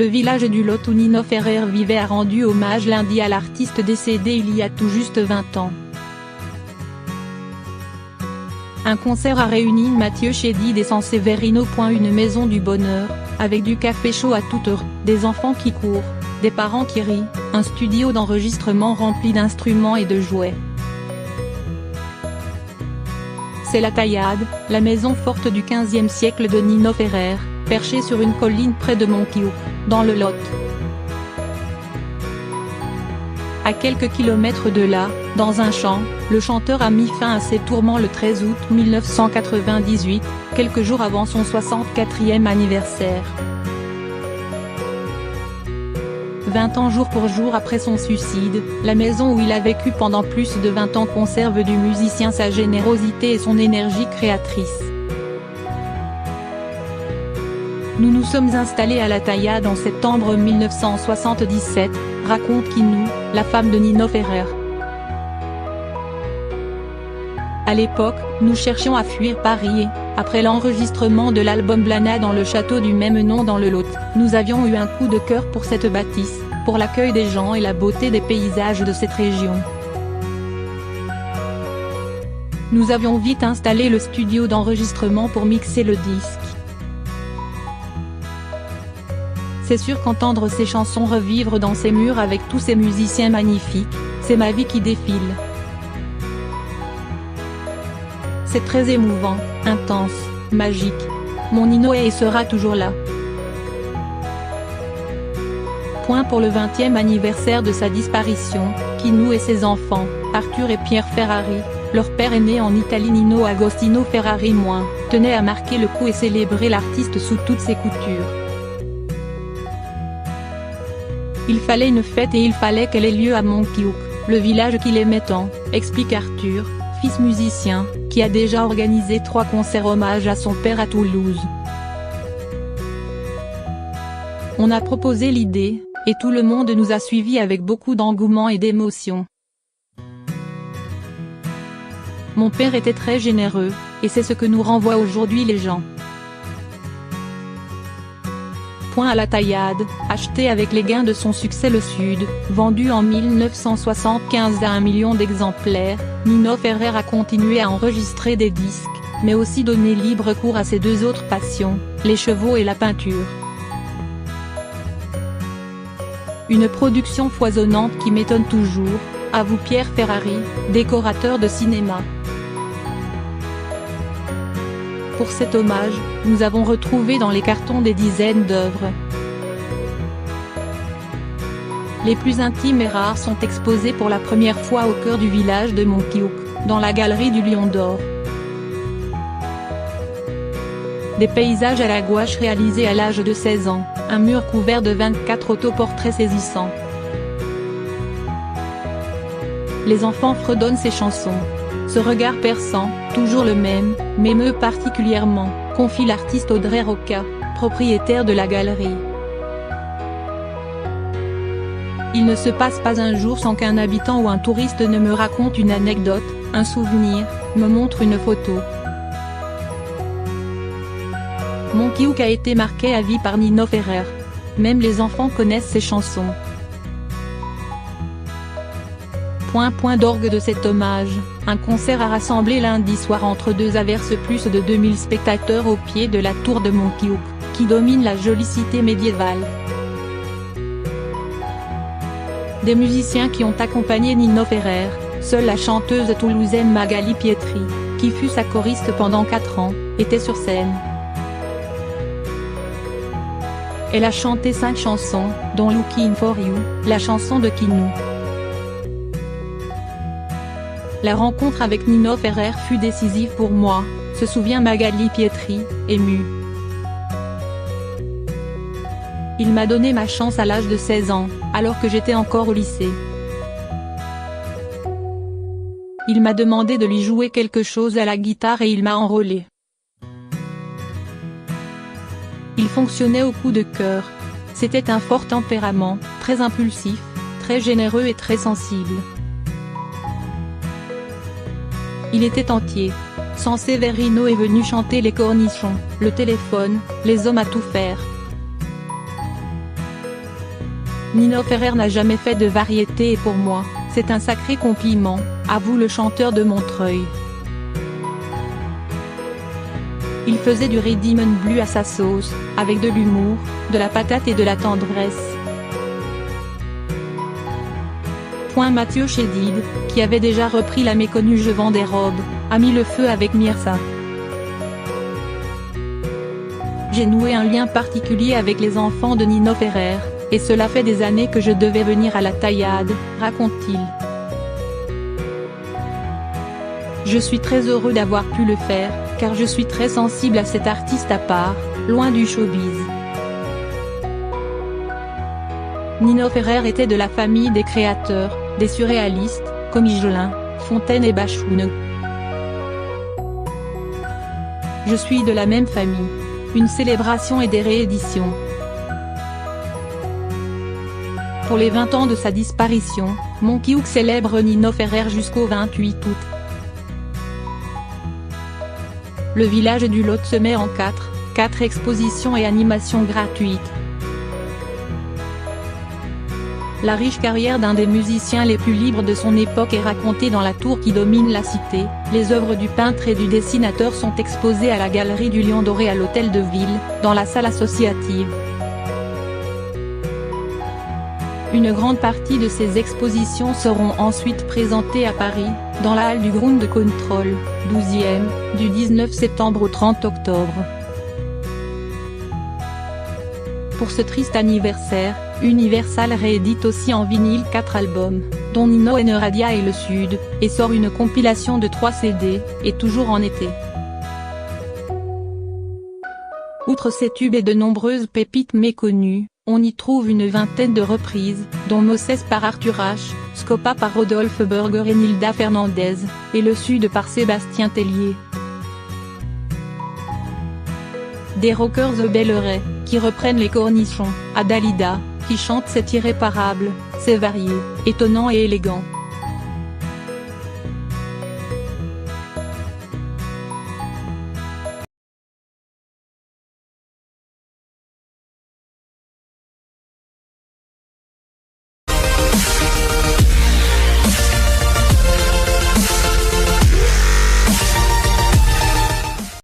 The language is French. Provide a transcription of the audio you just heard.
le village du Lot où Nino Ferrer vivait a rendu hommage lundi à l'artiste décédé il y a tout juste 20 ans. Un concert a réuni Mathieu Chédid et San Severino. Une maison du bonheur, avec du café chaud à toute heure, des enfants qui courent, des parents qui rient, un studio d'enregistrement rempli d'instruments et de jouets. C'est la Taillade, la maison forte du XVe siècle de Nino Ferrer, perchée sur une colline près de Montkiou, dans le Lot. À quelques kilomètres de là, dans un champ, le chanteur a mis fin à ses tourments le 13 août 1998, quelques jours avant son 64e anniversaire. 20 ans jour pour jour après son suicide, la maison où il a vécu pendant plus de 20 ans conserve du musicien sa générosité et son énergie créatrice. Nous nous sommes installés à la Taillade en septembre 1977, raconte Kinou, la femme de Nino Ferrer. À l'époque, nous cherchions à fuir Paris et, après l'enregistrement de l'album Blana dans le château du même nom dans le Lot, nous avions eu un coup de cœur pour cette bâtisse, pour l'accueil des gens et la beauté des paysages de cette région. Nous avions vite installé le studio d'enregistrement pour mixer le disque. C'est sûr qu'entendre ces chansons revivre dans ces murs avec tous ces musiciens magnifiques, c'est ma vie qui défile. C'est très émouvant, intense, magique. Mon Nino est et sera toujours là. Pour le 20e anniversaire de sa disparition, Kinou et ses enfants, Arthur et Pierre Ferrari, leur père est né en Italie. Nino Agostino Ferrari tenait à marquer le coup et célébrer l'artiste sous toutes ses coutures. Il fallait une fête et il fallait qu'elle ait lieu à Montkiou, le village qu'il aimait tant, explique Arthur, fils musicien, qui a déjà organisé 3 concerts hommage à son père à Toulouse. On a proposé l'idée, et tout le monde nous a suivis avec beaucoup d'engouement et d'émotion. Mon père était très généreux, et c'est ce que nous renvoient aujourd'hui les gens. À la Taillade, acheté avec les gains de son succès Le Sud, vendu en 1975 à 1 million d'exemplaires, Nino Ferrer a continué à enregistrer des disques, mais aussi donné libre cours à ses 2 autres passions, les chevaux et la peinture. Une production foisonnante qui m'étonne toujours, avoue Pierre Ferrari, décorateur de cinéma. Pour cet hommage, nous avons retrouvé dans les cartons des dizaines d'œuvres. Les plus intimes et rares sont exposés pour la première fois au cœur du village de Montkiou, dans la galerie du Lion d'Or. Des paysages à la gouache réalisés à l'âge de 16 ans, un mur couvert de 24 autoportraits saisissants. Les enfants fredonnent ces chansons. Ce regard perçant, toujours le même, m'émeut particulièrement, confie l'artiste Audrey Roca, propriétaire de la galerie. Il ne se passe pas un jour sans qu'un habitant ou un touriste ne me raconte une anecdote, un souvenir, me montre une photo. Montkiou a été marqué à vie par Nino Ferrer. Même les enfants connaissent ses chansons. Point d'orgue de cet hommage, un concert a rassemblé lundi soir entre 2 averses plus de 2000 spectateurs au pied de la tour de Montkiou, qui domine la jolie cité médiévale. Des musiciens qui ont accompagné Nino Ferrer, seule la chanteuse toulousaine Magali Pietri, qui fut sa choriste pendant 4 ans, était sur scène. Elle a chanté 5 chansons, dont Looking for You, la chanson de Kinou. La rencontre avec Nino Ferrer fut décisive pour moi, se souvient Magali Pietri, émue. Il m'a donné ma chance à l'âge de 16 ans, alors que j'étais encore au lycée. Il m'a demandé de lui jouer quelque chose à la guitare et il m'a enrôlé. Il fonctionnait au coup de cœur. C'était un fort tempérament, très impulsif, très généreux et très sensible. Il était entier. San Severino est venu chanter les cornichons, le téléphone, les hommes à tout faire. Nino Ferrer n'a jamais fait de variété et pour moi, c'est un sacré compliment, avoue le chanteur de Montreuil. Il faisait du rhythm and blues à sa sauce, avec de l'humour, de la patate et de la tendresse. Mathieu Chédid, qui avait déjà repris la méconnue Je vends des robes, a mis le feu avec Myrsa. J'ai noué un lien particulier avec les enfants de Nino Ferrer, et cela fait des années que je devais venir à la taillade, raconte-t-il. Je suis très heureux d'avoir pu le faire, car je suis très sensible à cet artiste à part, loin du showbiz. Nino Ferrer était de la famille des créateurs, des surréalistes, comme Higelin, Fontaine et Bachoun. Je suis de la même famille. Une célébration et des rééditions. Pour les 20 ans de sa disparition, Monkey Hook célèbre Nino Ferrer jusqu'au 28 août. Le village du Lot se met en 4 expositions et animations gratuites. La riche carrière d'un des musiciens les plus libres de son époque est racontée dans la tour qui domine la cité. Les œuvres du peintre et du dessinateur sont exposées à la Galerie du Lion Doré à l'Hôtel de Ville, dans la salle associative. Une grande partie de ces expositions seront ensuite présentées à Paris, dans la halle du Ground Control, 12e, du 19 septembre au 30 octobre. Pour ce triste anniversaire, Universal réédite aussi en vinyle 4 albums, dont Nino and Radia et Le Sud, et sort une compilation de 3 CD, et toujours en été. Outre ces tubes et de nombreuses pépites méconnues, on y trouve une vingtaine de reprises, dont Moses par Arthur H, Scopa par Rodolphe Burger et Nilda Fernandez, et Le Sud par Sébastien Tellier. Des rockers The Belleret, qui reprennent les cornichons, à Dalida, qui chante C'est irréparable, c'est varié, étonnant et élégant.